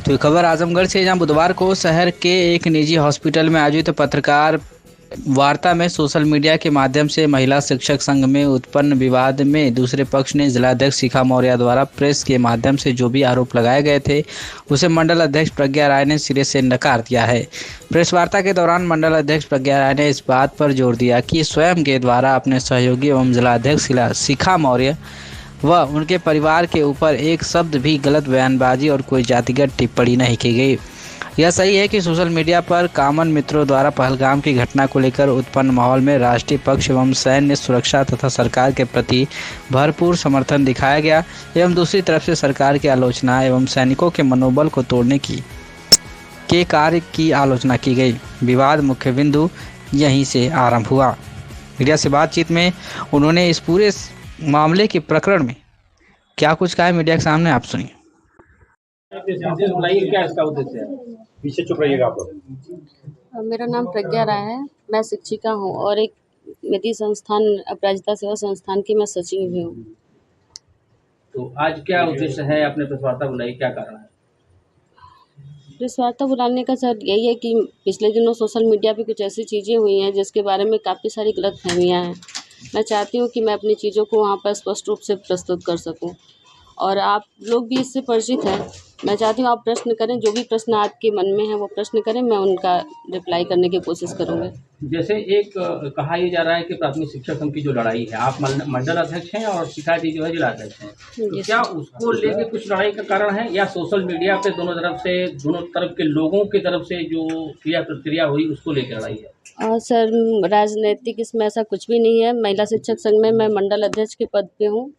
तो खबर आजमगढ़ से, जहां बुधवार को शहर के एक निजी हॉस्पिटल में आयोजित पत्रकार वार्ता में सोशल मीडिया के माध्यम से महिला शिक्षक संघ में उत्पन्न विवाद में दूसरे पक्ष ने जिलाध्यक्ष शिखा मौर्य द्वारा प्रेस के माध्यम से जो भी आरोप लगाए गए थे उसे मंडल अध्यक्ष प्रज्ञा राय ने सिरे से नकार दिया है। प्रेस वार्ता के दौरान मंडल अध्यक्ष प्रज्ञा राय ने इस बात पर जोर दिया कि स्वयं के द्वारा अपने सहयोगी एवं जिलाध्यक्ष शिखा मौर्य व उनके परिवार के ऊपर एक शब्द भी गलत बयानबाजी और कोई जातिगत टिप्पणी नहीं की गई। यह सही है कि सोशल मीडिया पर कॉमन मित्रों द्वारा पहलगाम की घटना को लेकर उत्पन्न माहौल में राष्ट्रीय पक्ष एवं सैन्य सुरक्षा तथा सरकार के प्रति भरपूर समर्थन दिखाया गया एवं दूसरी तरफ से सरकार की आलोचना एवं सैनिकों के मनोबल को तोड़ने के कार्य की आलोचना की गई। विवाद मुख्य बिंदु यहीं से आरंभ हुआ। मीडिया से बातचीत में उन्होंने इस पूरे मामले के प्रकरण में क्या कुछ कहा है, मीडिया के सामने आप सुनिए। क्या इसका उद्देश्य है? पीछे चुप रहिएगा आप लोग। मेरा नाम प्रज्ञा राय है, मैं शिक्षिका हूँ और एक निधि संस्थान अपराजिता सेवा संस्थान की मैं सचिव भी हूँ। तो आज क्या उद्देश्य है, आपने प्रेस वार्ता बुलाई, क्या कारण है? प्रेस वार्ता बुलाने का सर यही है कि पिछले दिनों सोशल मीडिया पे कुछ ऐसी चीज़ें हुई हैं जिसके बारे में काफ़ी सारी गलतफहमियाँ हैं। मैं चाहती हूँ कि मैं अपनी चीज़ों को वहाँ पर स्पष्ट रूप से प्रस्तुत कर सकूँ और आप लोग भी इससे परिचित हैं। मैं चाहती हूँ आप प्रश्न करें, जो भी प्रश्न आपके मन में है वो प्रश्न करें, मैं उनका रिप्लाई करने की कोशिश करूँगी। जैसे एक कहा यह जा रहा है कि प्राथमिक शिक्षक संघ की जो लड़ाई है, आप मंडल अध्यक्ष हैं और शिखा जी जो है जिला अध्यक्ष हैं, तो क्या उसको लेके कुछ लड़ाई का कारण है या सोशल मीडिया पे दोनों तरफ के लोगों की तरफ से जो क्रिया प्रतिक्रिया हुई उसको लेकर लड़ाई है? सर, राजनीतिक इसमें ऐसा कुछ भी नहीं है। महिला शिक्षक संघ में मैं मंडल अध्यक्ष के पद पे हूँ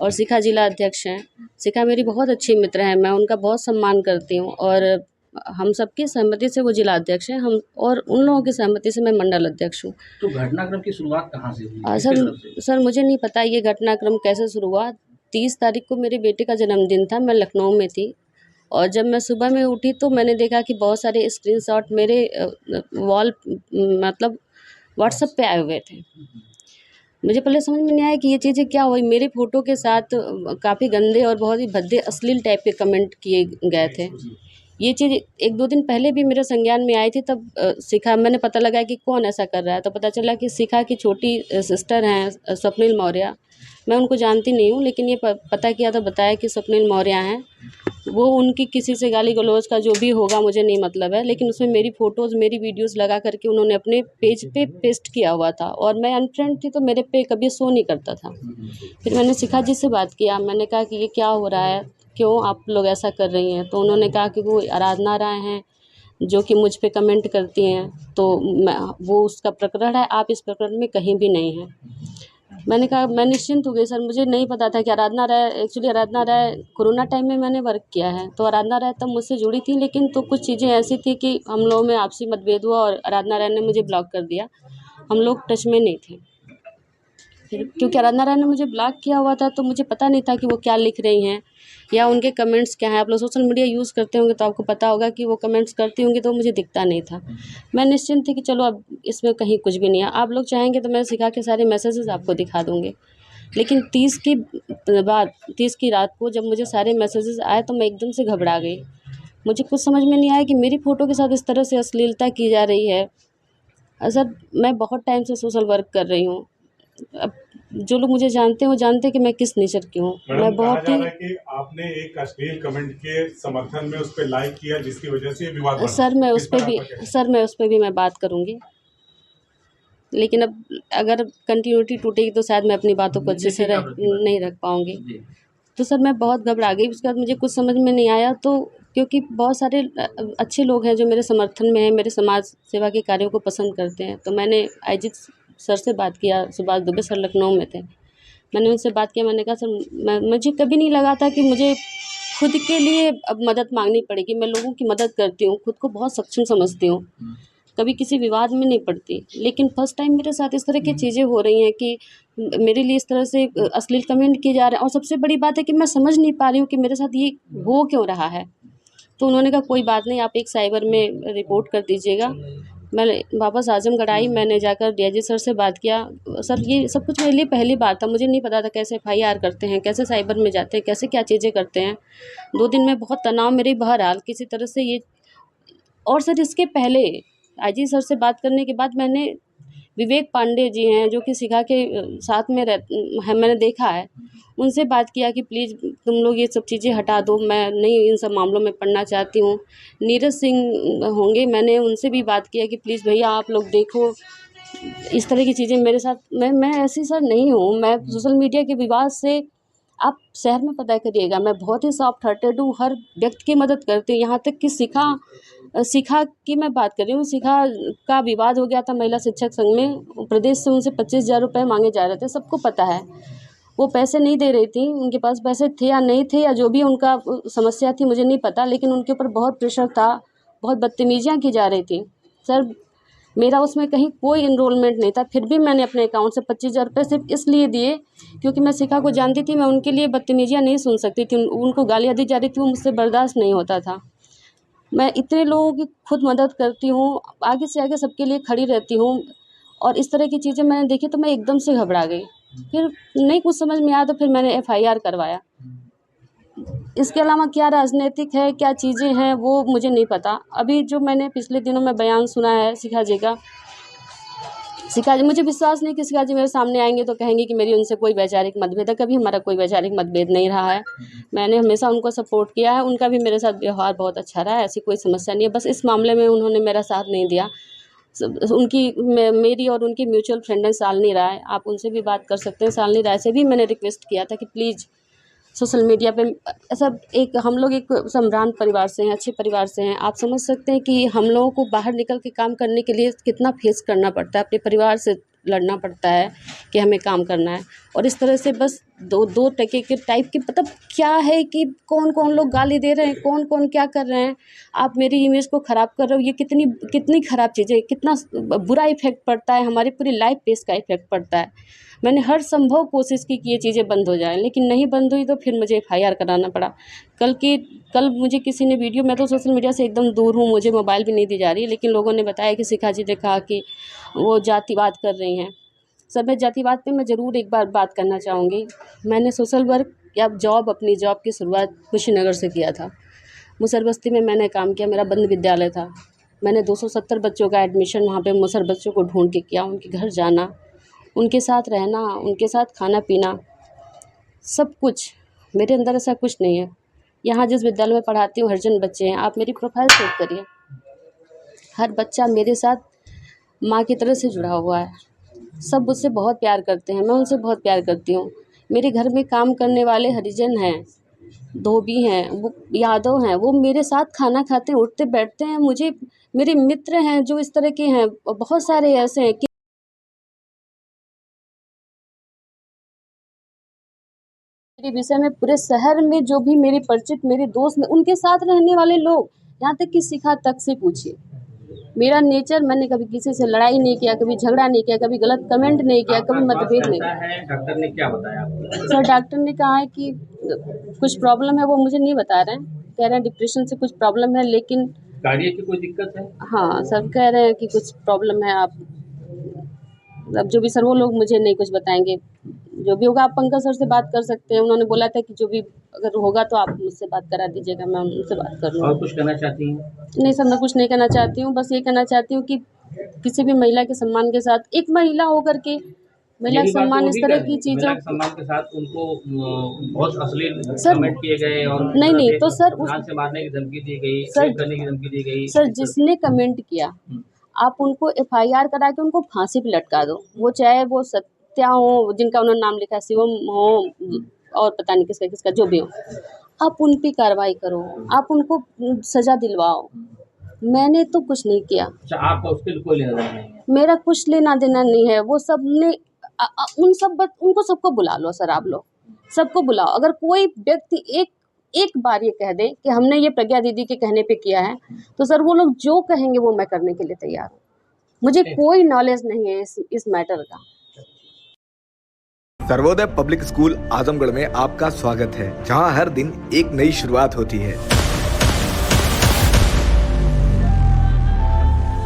और शिखा जिला अध्यक्ष हैं। शिखा मेरी बहुत अच्छी मित्र हैं, मैं उनका बहुत सम्मान करती हूँ और हम सबकी सहमति से वो जिला अध्यक्ष हैं, हम और उन लोगों की सहमति से मैं मंडल अध्यक्ष हूँ। तो घटनाक्रम की शुरुआत कहाँ से हुई? सर मुझे नहीं पता ये घटनाक्रम कैसे शुरू हुआ। 30 तारीख को मेरे बेटे का जन्मदिन था, मैं लखनऊ में थी और जब मैं सुबह में उठी तो मैंने देखा कि बहुत सारे स्क्रीनशॉट मेरे वॉल मतलब व्हाट्सएप पे आए हुए थे। मुझे पहले समझ में नहीं आया कि ये चीज़ें क्या हुई। मेरे फ़ोटो के साथ काफ़ी गंदे और बहुत ही भद्दे अश्लील टाइप के कमेंट किए गए थे। ये चीज़ 1-2 दिन पहले भी मेरे संज्ञान में आई थी, तब मैंने पता लगाया कि कौन ऐसा कर रहा है, तो पता चला कि शिखा की छोटी सिस्टर हैं स्वप्निल मौर्य। मैं उनको जानती नहीं हूँ, लेकिन ये पता किया तो बताया कि स्वप्निल मौर्य हैं। वो उनकी किसी से गाली गलौज का जो भी होगा मुझे नहीं मतलब है, लेकिन उसमें मेरी फ़ोटोज़ मेरी वीडियोज़ लगा करके उन्होंने अपने पेज पे पेस्ट किया हुआ था और मैं अनफ्रेंड थी तो मेरे पे कभी शो नहीं करता था। फिर मैंने शिखा जी से बात किया, मैंने कहा कि ये क्या हो रहा है, क्यों आप लोग ऐसा कर रही हैं? तो उन्होंने कहा कि वो आराधना राय हैं जो कि मुझ पे कमेंट करती हैं, तो वो उसका प्रकरण है, आप इस प्रकरण में कहीं भी नहीं हैं। मैंने कहा मैं निश्चिंत हो गई सर, मुझे नहीं पता था कि आराधना राय कोरोना टाइम में मैंने वर्क किया है, तो आराधना राय तब मुझसे जुड़ी थी, लेकिन तो कुछ चीज़ें ऐसी थी कि हम लोगों में आपसी मतभेद हुआ और आराधना राय ने मुझे ब्लॉक कर दिया। हम लोग टच में नहीं थे। फिर क्योंकि आराधना राय ने मुझे ब्लॉक किया हुआ था तो मुझे पता नहीं था कि वो क्या लिख रही हैं या उनके कमेंट्स क्या हैं। आप लोग सोशल मीडिया यूज़ करते होंगे तो आपको पता होगा कि वो कमेंट्स करती होंगी, तो मुझे दिखता नहीं था। मैं निश्चिंत थी कि चलो अब इसमें कहीं कुछ भी नहीं है। आप लोग चाहेंगे तो मैं शिखा के सारे मैसेजेस आपको दिखा दूँगी। लेकिन 30 की रात को जब मुझे सारे मैसेजेस आए तो मैं एकदम से घबरा गई। मुझे कुछ समझ में नहीं आया कि मेरी फ़ोटो के साथ इस तरह से अश्लीलता की जा रही है। सर, मैं बहुत टाइम से सोशल वर्क कर रही हूँ। अब जो लोग मुझे जानते हैं वो जानते हैं कि मैं किस नेचर की हूँ। मैं बहुत ही कि आपने एक अश्लील कमेंट के समर्थन में उस पे लाइक किया जिसकी वजह से विवाद बना। सर मैं उस पे भी मैं बात करूँगी, लेकिन अब अगर कंटिन्यूटी टूटेगी तो शायद मैं अपनी बातों को अच्छे से नहीं रख पाऊँगी। तो सर मैं बहुत घबरा गई। उसके बाद मुझे कुछ समझ में नहीं आया, तो क्योंकि बहुत सारे अच्छे लोग हैं जो मेरे समर्थन में हैं, मेरे समाज सेवा के कार्यों को पसंद करते हैं, तो मैंने आईजी सर से बात किया। सुभाष दुबे सर लखनऊ में थे, मैंने उनसे बात किया। मैंने कहा सर मुझे कभी नहीं लगा था कि मुझे खुद के लिए अब मदद मांगनी पड़ेगी। मैं लोगों की मदद करती हूँ, खुद को बहुत सक्षम समझती हूँ, कभी किसी विवाद में नहीं पड़ती, लेकिन फर्स्ट टाइम मेरे साथ इस तरह की चीज़ें हो रही हैं कि मेरे लिए इस तरह से अश्लील कमेंट किए जा रहे हैं। और सबसे बड़ी बात है कि मैं समझ नहीं पा रही हूँ कि मेरे साथ ये हो क्यों रहा है। तो उन्होंने कहा कोई बात नहीं, आप एक साइबर में रिपोर्ट कर दीजिएगा मैं वापस आजमगढ़ आई, मैंने जाकर डीआईजी सर से बात किया। सर ये सब कुछ मेरे लिए पहली बार था, मुझे नहीं पता था कैसे FIR करते हैं, कैसे साइबर में जाते हैं, कैसे क्या चीज़ें करते हैं। 2 दिन में बहुत तनाव मेरी बहरहाल किसी तरह से ये। और सर इसके पहले आईजी सर से बात करने के बाद मैंने विवेक पांडे जी हैं जो कि शिखा के साथ में है, मैंने देखा है, उनसे बात किया कि प्लीज़ तुम लोग ये सब चीज़ें हटा दो, मैं नहीं इन सब मामलों में पढ़ना चाहती हूँ। नीरज सिंह होंगे, मैंने उनसे भी बात किया कि प्लीज़ भैया आप लोग देखो इस तरह की चीज़ें मेरे साथ, मैं ऐसी सर नहीं हूँ। मैं सोशल मीडिया के विवाद से आप शहर में पता करिएगा, मैं बहुत ही सॉफ्ट हार्टेड हूँ, हर व्यक्ति की मदद करती हूँ। यहाँ तक कि शिखा की मैं बात कर रही हूँ, शिखा का विवाद हो गया था महिला शिक्षक संघ में, प्रदेश से उनसे 25,000 रुपये मांगे जा रहे थे, सबको पता है। वो पैसे नहीं दे रही थी, उनके पास पैसे थे या नहीं थे या जो भी उनका समस्या थी मुझे नहीं पता, लेकिन उनके ऊपर बहुत प्रेशर था, बहुत बदतमीजियाँ की जा रही थी। सर मेरा उसमें कहीं कोई इनरोलमेंट नहीं था, फिर भी मैंने अपने अकाउंट से 25,000 रुपये सिर्फ इसलिए दिए क्योंकि मैं शिखा को जानती थी, मैं उनके लिए बदतमीजियाँ नहीं सुन सकती थी, उनको गालियाँ दी जा रही थी, वो मुझसे बर्दाश्त नहीं होता था। मैं इतने लोगों की खुद मदद करती हूँ, आगे से आगे सबके लिए खड़ी रहती हूँ, और इस तरह की चीज़ें मैंने देखी तो मैं एकदम से घबरा गई। फिर नहीं कुछ समझ में आया तो फिर मैंने FIR करवाया। इसके अलावा क्या राजनीतिक है, क्या चीज़ें हैं, वो मुझे नहीं पता। अभी जो मैंने पिछले दिनों में बयान सुना है शिखा जी का, शिखा जी, मुझे विश्वास नहीं कि शिखा जी मेरे सामने आएंगे तो कहेंगे कि मेरी उनसे कोई वैचारिक मतभेद है। कभी हमारा कोई वैचारिक मतभेद नहीं रहा है, मैंने हमेशा उनको सपोर्ट किया है, उनका भी मेरे साथ व्यवहार बहुत अच्छा रहा है, ऐसी कोई समस्या नहीं है। बस इस मामले में उन्होंने मेरा साथ नहीं दिया। मेरी और उनकी म्यूचुअल फ्रेंड है शालिनी राय, आप उनसे भी बात कर सकते हैं। शालिनी राय से भी मैंने रिक्वेस्ट किया था कि प्लीज़ सोशल मीडिया पे ऐसा हम लोग एक सम्भ्रांत परिवार से हैं, अच्छे परिवार से हैं, आप समझ सकते हैं कि हम लोगों को बाहर निकल के काम करने के लिए कितना फेस करना पड़ता है, अपने परिवार से लड़ना पड़ता है कि हमें काम करना है। और इस तरह से बस दो टके के टाइप की, मतलब क्या है कि कौन कौन लोग गाली दे रहे हैं, कौन कौन क्या कर रहे हैं, आप मेरी इमेज को ख़राब कर रहे हो, ये कितनी ख़राब चीज़ है, कितना बुरा इफेक्ट पड़ता है, हमारी पूरी लाइफ पे इसका इफेक्ट पड़ता है। मैंने हर संभव कोशिश की कि ये चीज़ें बंद हो जाएं, लेकिन नहीं बंद हुई तो फिर मुझे FIR कराना पड़ा। कल मुझे किसी ने वीडियो, मैं तो सोशल मीडिया से एकदम दूर हूँ, मुझे मोबाइल भी नहीं दी जा रही, लेकिन लोगों ने बताया कि शिखा जी ने कहा कि वो जातिवाद कर रही हैं। सर मैं जातिवाद पे मैं ज़रूर एक बार बात करना चाहूँगी। मैंने सोशल वर्क या अपनी जॉब की शुरुआत कुशीनगर से किया था। मुसर बस्ती में मैंने काम किया, मेरा बंद विद्यालय था, मैंने 270 बच्चों का एडमिशन वहाँ पे मुसर बच्चों को ढूंढ के किया, उनके घर जाना, उनके साथ रहना, उनके साथ खाना पीना, सब कुछ। मेरे अंदर ऐसा कुछ नहीं है। यहाँ जिस विद्यालय में पढ़ाती हूँ हरिजन बच्चे हैं, आप मेरी प्रोफाइल चेक करिए, हर बच्चा मेरे साथ माँ की तरह से जुड़ा हुआ है, सब मुझसे बहुत प्यार करते हैं, मैं उनसे बहुत प्यार करती हूँ। मेरे घर में काम करने वाले हरिजन हैं, धोबी हैं, वो यादव हैं, वो मेरे साथ खाना खाते हैं, उठते बैठते हैं। मुझे मेरे मित्र हैं जो इस तरह के हैं, बहुत सारे ऐसे हैं कि मेरे विषय में पूरे शहर में जो भी मेरे परिचित, मेरे दोस्त में, उनके साथ रहने वाले लोग, यहाँ तक कि शिखा तक से पूछिए मेरा नेचर, मैंने कभी किसी से लड़ाई नहीं किया, कभी झगड़ा नहीं किया, कभी गलत कमेंट नहीं किया, कभी मतभेद नहीं किया। डॉक्टर ने क्या बताया आपको? सर डॉक्टर ने कहा है कि कुछ प्रॉब्लम है, वो मुझे नहीं बता रहे हैं, कह रहे हैं डिप्रेशन से कुछ प्रॉब्लम है, लेकिन कार्डियक की कोई दिक्कत है? हाँ सर कह रहे हैं कि कुछ प्रॉब्लम है। आप अब जो भी सर वो लोग मुझे नहीं कुछ बताएंगे, जो भी होगा आप पंकज सर से बात कर सकते हैं, उन्होंने बोला था कि जो भी अगर होगा तो आप मुझसे बात करा दीजिएगा, मैं उनसे बात कर लूँगी। और कुछ कहना चाहती हैं? नहीं सर मैं कुछ नहीं कहना चाहती हूँ, बस ये कहना चाहती हूँ कि किसी भी महिला के सम्मान के साथ, एक महिला होकर के महिला सम्मान, इस तरह की चीज़ों, सम्मान के साथ उनको बहुत अश्लील सर कमेंट किए गए और नहीं तो सर जान से मारने की धमकी दी गई, सर करने की धमकी दी गई। सर जिसने कमेंट किया आप उनको FIR करा के उनको फांसी पे लटका दो, वो चाहे वो सत्या हो जिनका उन्होंने नाम लिखा है, शिवम हो और पता नहीं किसका किसका जो भी हो, आप उन पे कार्रवाई करो, आप उनको सज़ा दिलवाओ। मैंने तो कुछ नहीं किया। अच्छा, आपका उसके लिए कोई लेना देना नहीं है? मेरा कुछ लेना देना नहीं है। वो सब ने उनको सबको बुला लो सर, आप लोग सबको बुलाओ। अगर कोई व्यक्ति एक बार ये कह दे कि हमने ये प्रज्ञा दीदी के कहने पे किया है, तो सर वो लोग जो कहेंगे वो मैं करने के लिए तैयार हूँ। मुझे कोई नॉलेज नहीं है इस मैटर का। सर्वोदय पब्लिक स्कूल आजमगढ़ में आपका स्वागत है, जहां हर दिन एक नई शुरुआत होती है।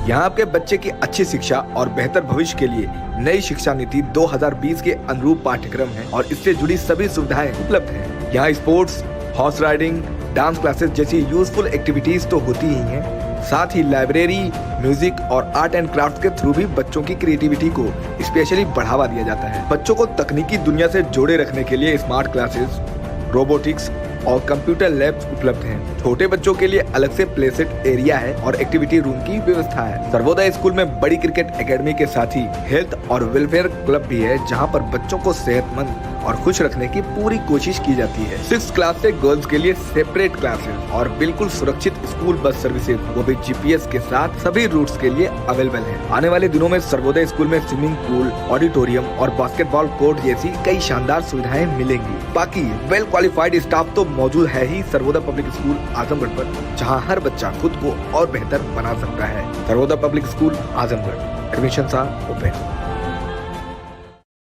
यहाँ आपके बच्चे की अच्छी शिक्षा और बेहतर भविष्य के लिए नई शिक्षा नीति 2020 के अनुरूप पाठ्यक्रम है और इससे जुड़ी सभी सुविधाएं उपलब्ध हैं। यहाँ sports, horse riding, dance classes जैसी यूजफुल एक्टिविटीज तो होती ही हैं, साथ ही लाइब्रेरी, म्यूजिक और आर्ट एंड क्राफ्ट के थ्रू भी बच्चों की क्रिएटिविटी को स्पेशली बढ़ावा दिया जाता है। बच्चों को तकनीकी दुनिया से जोड़े रखने के लिए स्मार्ट क्लासेस, रोबोटिक्स और कंप्यूटर लैब्स उपलब्ध हैं। छोटे बच्चों के लिए अलग से प्ले सेट एरिया है और एक्टिविटी रूम की व्यवस्था है। सर्वोदय स्कूल में बड़ी क्रिकेट एकेडमी के साथ ही हेल्थ और वेलफेयर क्लब भी है, जहां पर बच्चों को सेहतमंद और खुश रखने की पूरी कोशिश की जाती है। 6th क्लास से गर्ल्स के लिए सेपरेट क्लासेस और बिल्कुल सुरक्षित स्कूल बस सर्विसेज, वो भी GPS के साथ सभी रूट्स के लिए अवेलेबल है। आने वाले दिनों में सर्वोदय स्कूल में स्विमिंग पूल, ऑडिटोरियम और बास्केटबॉल कोर्ट जैसी कई शानदार सुविधाएं मिलेंगी। बाकी वेल क्वालिफाइड स्टाफ तो मौजूद है ही सर्वोदय पब्लिक स्कूल आजमगढ़ पर, जहां हर बच्चा खुद को और बेहतर बना सकता है। Sarvodaya public school Azamgarh, admission open.